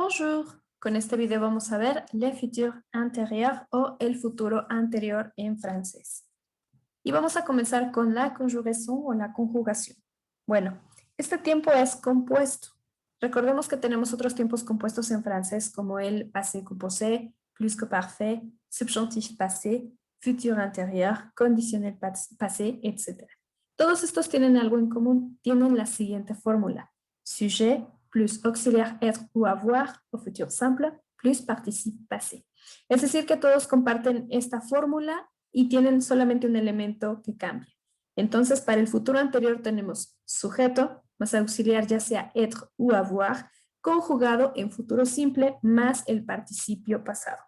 Bonjour, con este video vamos a ver le futur antérieur o el futuro anterior en francés. Y vamos a comenzar con la conjugación o la conjugación. Bueno, este tiempo es compuesto. Recordemos que tenemos otros tiempos compuestos en francés como el passé composé, plus que parfait, subjonctif passé, futur antérieur, conditionnel passé, etc. Todos estos tienen algo en común, tienen la siguiente fórmula. Sujet plus auxiliaire être ou avoir au futur simple plus participe passé. Es decir, que todos comparten esta fórmula y tienen solamente un elemento que cambia. Entonces, para el futuro anterior tenemos sujeto más auxiliar ya sea être ou avoir conjugado en futuro simple más el participio pasado.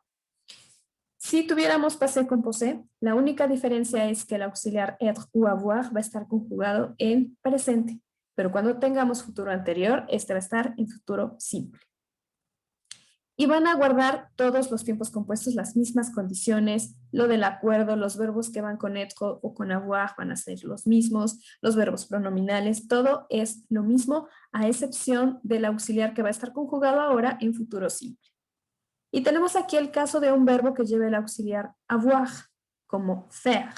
Si tuviéramos passé composé, la única diferencia es que el auxiliar être ou avoir va a estar conjugado en presente, pero cuando tengamos futuro anterior, este va a estar en futuro simple. Y van a guardar todos los tiempos compuestos las mismas condiciones, lo del acuerdo, los verbos que van con être o con avoir van a ser los mismos, los verbos pronominales, todo es lo mismo, a excepción del auxiliar que va a estar conjugado ahora en futuro simple. Y tenemos aquí el caso de un verbo que lleve el auxiliar avoir, como faire.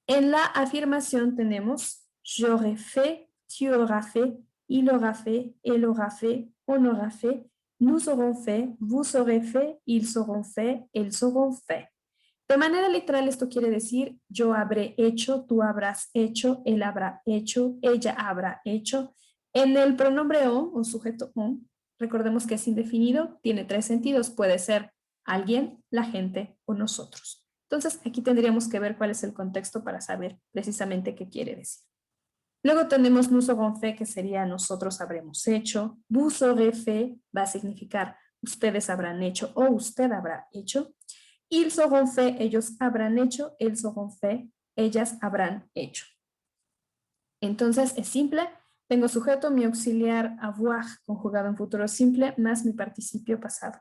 En la afirmación tenemos j'aurais fait, tu auras fait, il aura fait, elle aura fait, on aura fait, nous aurons fait, vous aurez fait, ils auront fait, elles auront fait. De manera literal esto quiere decir yo habré hecho, tú habrás hecho, él habrá hecho, ella habrá hecho. En el pronombre on o sujeto on, recordemos que es indefinido, tiene tres sentidos, puede ser alguien, la gente o nosotros. Entonces aquí tendríamos que ver cuál es el contexto para saber precisamente qué quiere decir. Luego tenemos nous aurons fait, que sería nosotros habremos hecho. Vous aurez fait va a significar ustedes habrán hecho o usted habrá hecho. Ils auront fait, ellos habrán hecho. Elles auront fait, ellas habrán hecho. Entonces es simple. Tengo sujeto, mi auxiliar avoir conjugado en futuro simple más mi participio pasado.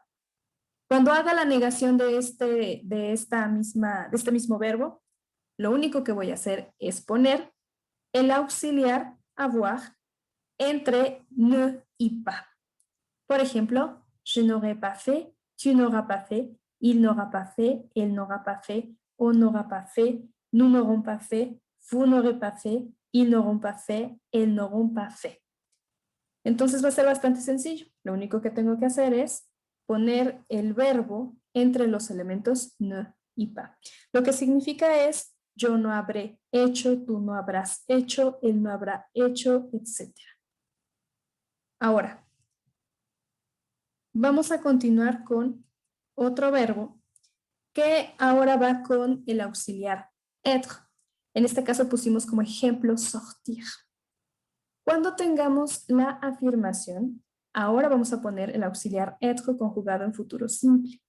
Cuando haga la negación de este mismo verbo, lo único que voy a hacer es poner el auxiliar avoir entre ne y pas. Por ejemplo, je n'aurai pas fait, tu n'auras pas fait, il n'aura pas fait, elle n'aura pas fait, on n'aura pas fait, nous n'aurons pas fait, vous n'aurez pas fait, ils n'auront pas fait, elles n'auront pas fait. Entonces va a ser bastante sencillo. Lo único que tengo que hacer es poner el verbo entre los elementos ne y pas. Lo que significa es yo no habré hecho, tú no habrás hecho, él no habrá hecho, etc. Ahora, vamos a continuar con otro verbo que ahora va con el auxiliar être. En este caso pusimos como ejemplo sortir. Cuando tengamos la afirmación, ahora vamos a poner el auxiliar être conjugado en futuro simple.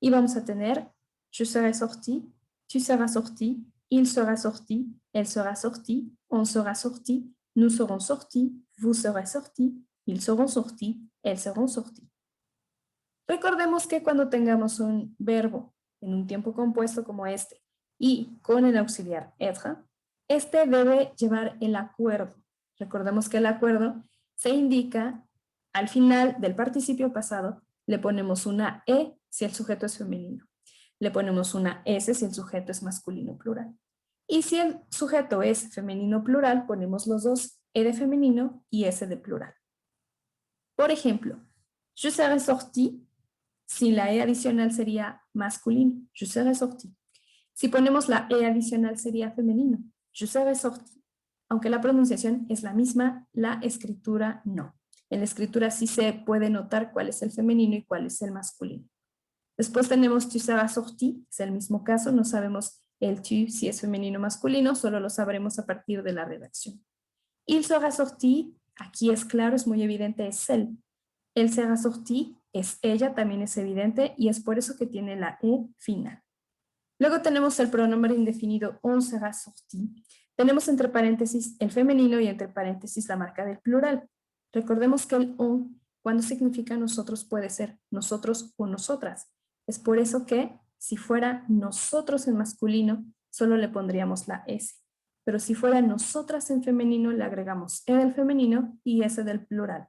Y vamos a tener je serai sorti, tu seras sorti, il sera sorti, elle sera sortie, on sera sorti, nous serons sortis, vous serez sortis, ils seront sortis, elles seront sorties. Recordemos que cuando tengamos un verbo en un tiempo compuesto como este y con el auxiliar être, este debe llevar el acuerdo. Recordemos que el acuerdo se indica al final del participio pasado, le ponemos una E si el sujeto es femenino, le ponemos una S si el sujeto es masculino plural. Y si el sujeto es femenino plural, ponemos los dos E de femenino y S de plural. Por ejemplo, je serai sorti, si la E adicional sería masculino, je serai sorti. Si ponemos la E adicional sería femenino, je serai sorti. Aunque la pronunciación es la misma, la escritura no. En la escritura sí se puede notar cuál es el femenino y cuál es el masculino. Después tenemos tu seras sorti, es el mismo caso, no sabemos el tu si es femenino o masculino, solo lo sabremos a partir de la redacción. Il sera sorti, aquí es claro, es muy evidente, es él. El sera sorti es ella, también es evidente, y es por eso que tiene la E final. Luego tenemos el pronombre indefinido on sera sorti. Tenemos entre paréntesis el femenino y entre paréntesis la marca del plural. Recordemos que el on, cuando significa nosotros, puede ser nosotros o nosotras. Es por eso que si fuera nosotros en masculino, solo le pondríamos la S. Pero si fuera nosotras en femenino, le agregamos E del femenino y S del plural.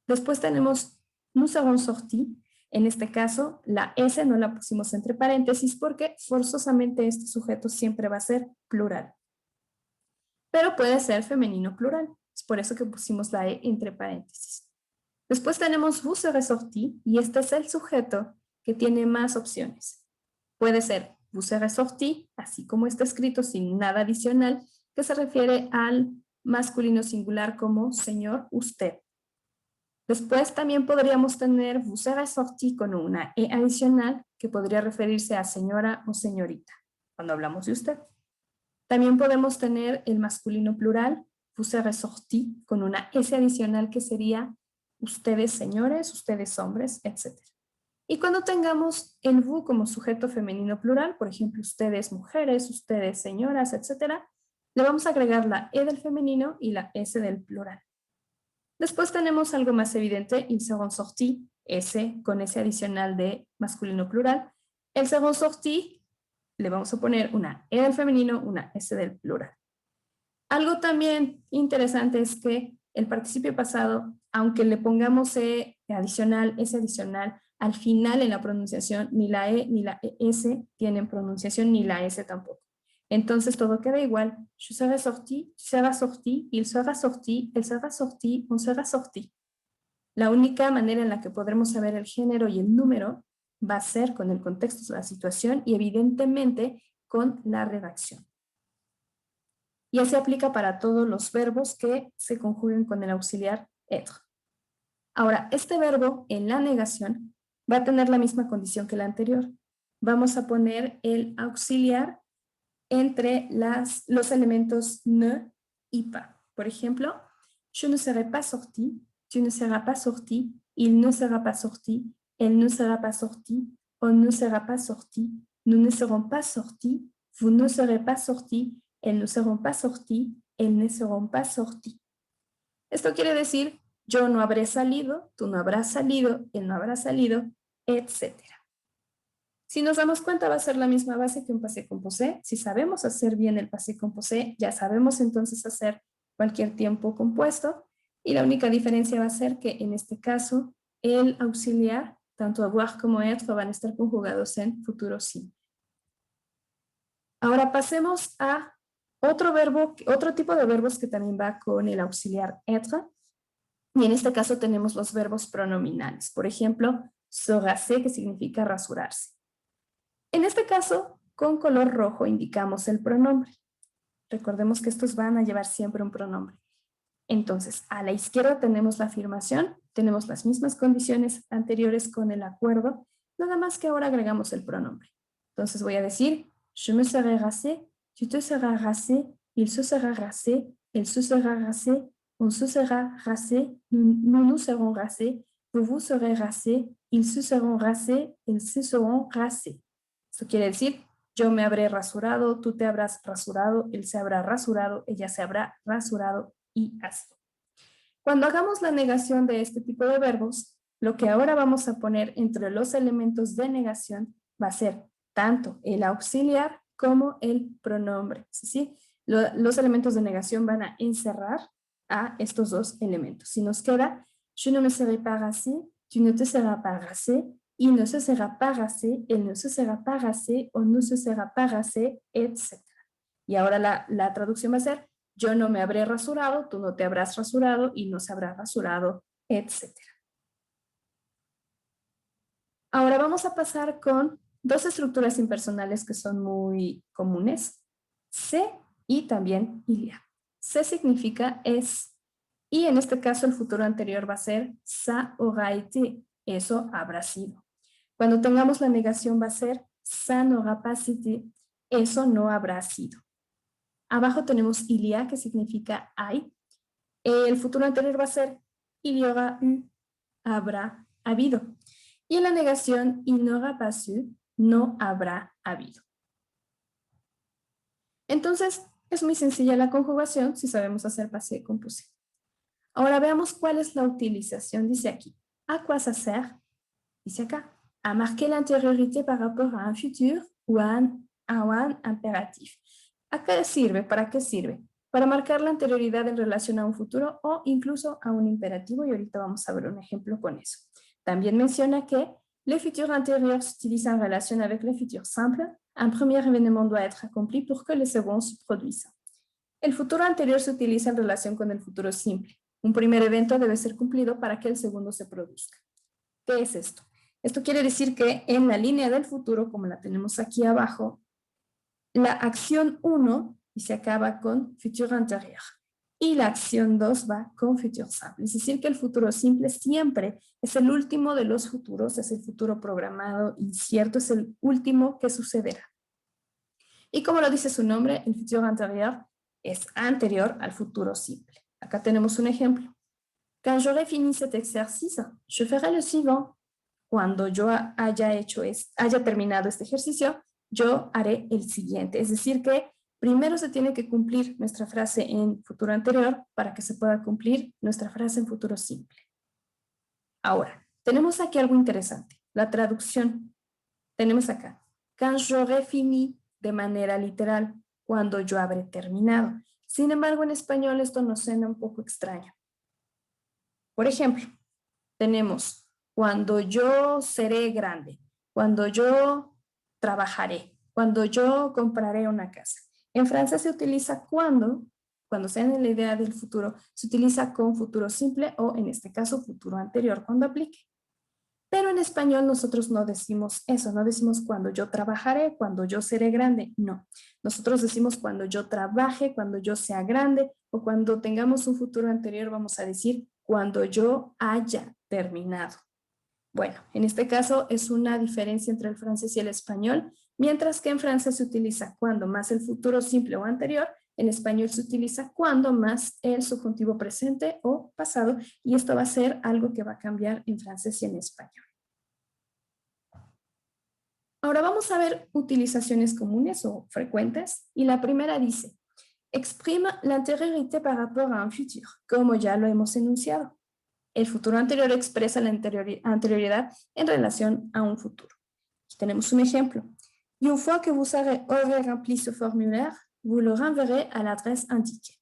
Después tenemos nous serons sortis. En este caso, la S no la pusimos entre paréntesis porque forzosamente este sujeto siempre va a ser plural. Pero puede ser femenino plural. Es por eso que pusimos la E entre paréntesis. Después tenemos vous serez sortis y este es el sujeto que tiene más opciones. Puede ser vous serez sortis, así como está escrito sin nada adicional, que se refiere al masculino singular como señor, usted. Después también podríamos tener vous serez sortis con una E adicional que podría referirse a señora o señorita, cuando hablamos de usted. También podemos tener el masculino plural, vous serez sortis, con una S adicional que sería ustedes señores, ustedes hombres, etc. Y cuando tengamos el vous como sujeto femenino plural, por ejemplo, ustedes mujeres, ustedes señoras, etc., le vamos a agregar la E del femenino y la S del plural. Después tenemos algo más evidente, ils seront sortis, S con S adicional de masculino plural. El seront sortis, le vamos a poner una E del femenino, una S del plural. Algo también interesante es que el participio pasado, aunque le pongamos E adicional, S adicional, al final en la pronunciación, ni la E ni la S tienen pronunciación, ni la S tampoco. Entonces todo queda igual. Je serai sorti, tu seras sorti, il sera sorti, elle sera sorti, on sera sorti. La única manera en la que podremos saber el género y el número va a ser con el contexto de la situación y evidentemente con la redacción. Y así aplica para todos los verbos que se conjuguen con el auxiliar être. Ahora, este verbo en la negación va a tener la misma condición que la anterior. Vamos a poner el auxiliar entre los elementos ne y pas. Por ejemplo, je ne serai pas sorti, tu ne seras pas sorti, il ne sera pas sorti, elle ne sera pas sorti, on ne sera pas sorti, nous ne serons pas sortis, vous ne serez pas sortis, elles ne seront pas sortis, elles ne seront pas sortis. Esto quiere decir, yo no habré salido, tú no habrás salido, él no habrá salido, etc. Si nos damos cuenta, va a ser la misma base que un passé composé. Si sabemos hacer bien el passé composé, ya sabemos entonces hacer cualquier tiempo compuesto. Y la única diferencia va a ser que en este caso, el auxiliar, tanto avoir como être, van a estar conjugados en futuro simple. Ahora pasemos a otro tipo de verbos que también va con el auxiliar être. Y en este caso tenemos los verbos pronominales. Por ejemplo, se raser, que significa rasurarse. En este caso, con color rojo indicamos el pronombre. Recordemos que estos van a llevar siempre un pronombre. Entonces, a la izquierda tenemos la afirmación, tenemos las mismas condiciones anteriores con el acuerdo, nada más que ahora agregamos el pronombre. Entonces voy a decir, je me serai rasé, tu te seras rasé, il se sera rasé, elle se sera rasé, on se sera rasé, nous nous serons rasés, vous vous serez rasés, ils se seront rasés, elles se seront rasés. Esto quiere decir, yo me habré rasurado, tú te habrás rasurado, él se habrá rasurado, ella se habrá rasurado y así. Cuando hagamos la negación de este tipo de verbos, lo que ahora vamos a poner entre los elementos de negación va a ser tanto el auxiliar como el pronombre. ¿Sí? Los elementos de negación van a encerrar a estos dos elementos. Si nos queda, je ne me serai pas rasé, tu ne te seras pas rasé, il ne se sera pas rasé, elle ne se sera pas rasé, on ne se sera pas rasé, etc. Y ahora la traducción va a ser, yo no me habré rasurado, tú no te habrás rasurado y no se habrá rasurado, etc. Ahora vamos a pasar con dos estructuras impersonales que son muy comunes, se y también ilia. Se significa es, y en este caso el futuro anterior va a ser ça aura été, eso habrá sido. Cuando tengamos la negación va a ser ça n'aura pas été, eso no habrá sido. Abajo tenemos il y a, que significa hay. El futuro anterior va a ser il y aura eu, habrá habido. Y en la negación il n'aura pas eu, no habrá habido. Entonces, es muy sencilla la conjugación si sabemos hacer passé composé. Ahora veamos cuál es la utilización. Dice aquí, ¿a quoi ça sert? Dice acá, a marquer l'antériorité par rapport à un futur ou à un impératif. ¿A qué sirve? ¿Para qué sirve? Para marcar la anterioridad en relación a un futuro o incluso a un imperativo, y ahorita vamos a ver un ejemplo con eso. También menciona que le futur antérieur s'utilise en relation avec le futur simple. Un premier événement doit être accompli pour que le second se produise. El futuro anterior se utiliza en relación con el futuro simple. Un primer evento debe ser cumplido para que el segundo se produzca. ¿Qué es esto? Esto quiere decir que en la línea del futuro, como la tenemos aquí abajo, la acción 1 se acaba con futur antérieur y la acción 2 va con futur simple. Es decir, que el futuro simple siempre es el último de los futuros, es el futuro programado incierto, es el último que sucederá. Y como lo dice su nombre, el futur antérieur es anterior al futuro simple. Acá tenemos un ejemplo. Quand j'aurai fini cet exercice, je ferai le suivant. Cuando yo haya terminado este ejercicio, yo haré el siguiente. Es decir que primero se tiene que cumplir nuestra frase en futuro anterior para que se pueda cumplir nuestra frase en futuro simple. Ahora, tenemos aquí algo interesante, la traducción. Tenemos acá, quand j'aurai fini, de manera literal, cuando yo habré terminado. Sin embargo, en español esto nos suena un poco extraño. Por ejemplo, tenemos cuando yo seré grande, cuando yo trabajaré, cuando yo compraré una casa. En francés se utiliza cuando sea en la idea del futuro, se utiliza con futuro simple o en este caso futuro anterior cuando aplique. Pero en español nosotros no decimos eso, no decimos cuando yo trabajaré, cuando yo seré grande, no. Nosotros decimos cuando yo trabaje, cuando yo sea grande o cuando tengamos un futuro anterior vamos a decir cuando yo haya terminado. Bueno, en este caso es una diferencia entre el francés y el español, mientras que en francés se utiliza cuando más el futuro simple o anterior, en español se utiliza cuando más el subjuntivo presente o pasado, y esto va a ser algo que va a cambiar en francés y en español. Ahora vamos a ver utilizaciones comunes o frecuentes, y la primera dice, exprime l'antériorité par rapport à un futur, como ya lo hemos enunciado. El futuro anterior expresa la anterioridad en relación a un futuro. Aquí tenemos un ejemplo. Y une fois que vous aurez rempli ce formulaire, vous le renverrez à l'adresse indiquée.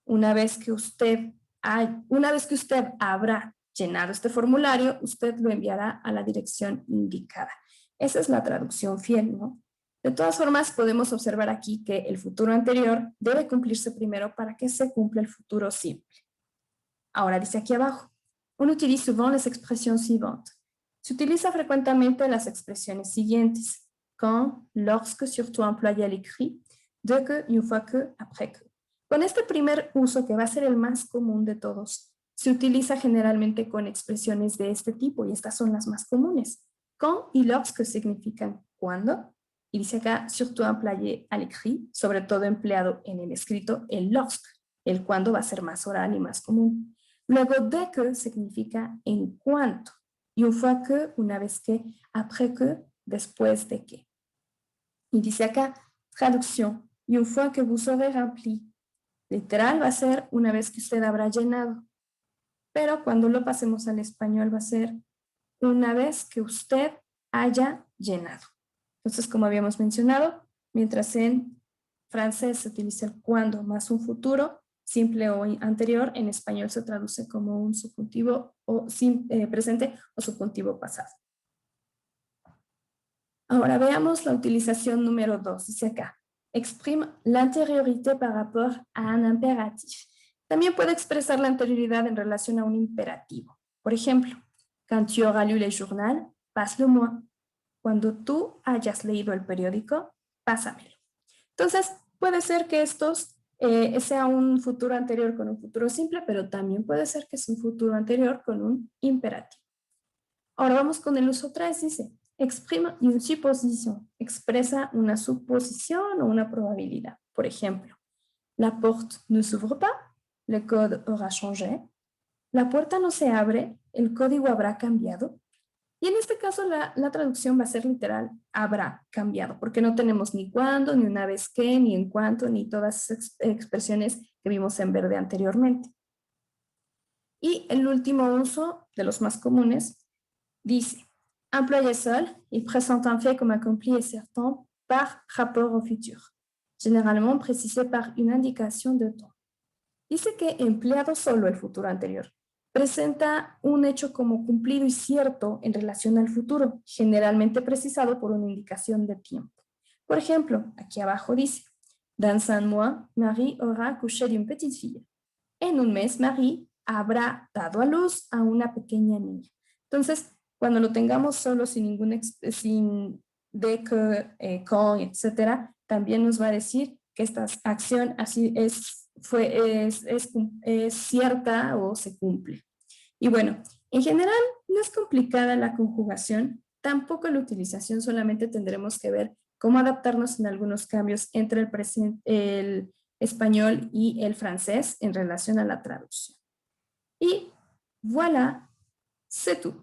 Una vez que usted habrá llenado este formulario, usted lo enviará a la dirección indicada. Esa es la traducción fiel, ¿no? De todas formas, podemos observar aquí que el futuro anterior debe cumplirse primero para que se cumpla el futuro simple. Ahora dice aquí abajo, on utilise souvent les expressions suivantes. Se utiliza frecuentemente las expresiones siguientes. Quand, lorsque, surtout employé à l'écrit, de que, une fois que, après que. Con este primer uso, que va a ser el más común de todos, se utiliza generalmente con expresiones de este tipo, y estas son las más comunes. Quand y lorsque significan cuando, y dice acá, surtout employé à l'écrit, sobre todo empleado en el escrito, el lorsque, el cuando va a ser más oral y más común. Luego, de que significa en cuanto. Y une fois que, una vez que, après que, después de que. Y dice acá, traducción. Y une fois que vous aurez rempli. Literal va a ser una vez que usted habrá llenado. Pero cuando lo pasemos al español va a ser una vez que usted haya llenado. Entonces, como habíamos mencionado, mientras en francés se utiliza el cuando más un futuro, simple o anterior, en español se traduce como un subjuntivo o presente o subjuntivo pasado. Ahora veamos la utilización número 2. Dice acá, exprime l'antériorité par rapport à un impératif. También puede expresar la anterioridad en relación a un imperativo. Por ejemplo, quand tu auras lu le journal, passe-le-moi. Cuando tú hayas leído el periódico, pásamelo. Entonces, puede ser que estos sea un futuro anterior con un futuro simple, pero también puede ser que sea un futuro anterior con un imperativo. Ahora vamos con el uso 3, dice, exprime une supposition, expresa una suposición o una probabilidad. Por ejemplo, la porte ne s'ouvre pas, le code aura changé, la puerta no se abre, el código habrá cambiado. Y en este caso la traducción va a ser literal, habrá cambiado, porque no tenemos ni cuándo, ni una vez que, ni en cuánto, ni todas esas expresiones que vimos en verde anteriormente. Y el último uso, de los más comunes, dice, employé seul, il présente un fait comme accompli et certain par rapport au futur, généralement précisé par une indicación de temps. Dice que empleado solo el futuro anterior, presenta un hecho como cumplido y cierto en relación al futuro, generalmente precisado por una indicación de tiempo. Por ejemplo, aquí abajo dice, dans un mois, Marie aura couché d'une petite fille. En un mes, Marie habrá dado a luz a una pequeña niña. Entonces, cuando lo tengamos solo sin ningún, sin de que, con, etcétera, también nos va a decir que esta acción así es cierta o se cumple. Y bueno, en general no es complicada la conjugación, tampoco la utilización, solamente tendremos que ver cómo adaptarnos en algunos cambios entre el español y el francés en relación a la traducción. Y voilà, c'est tout.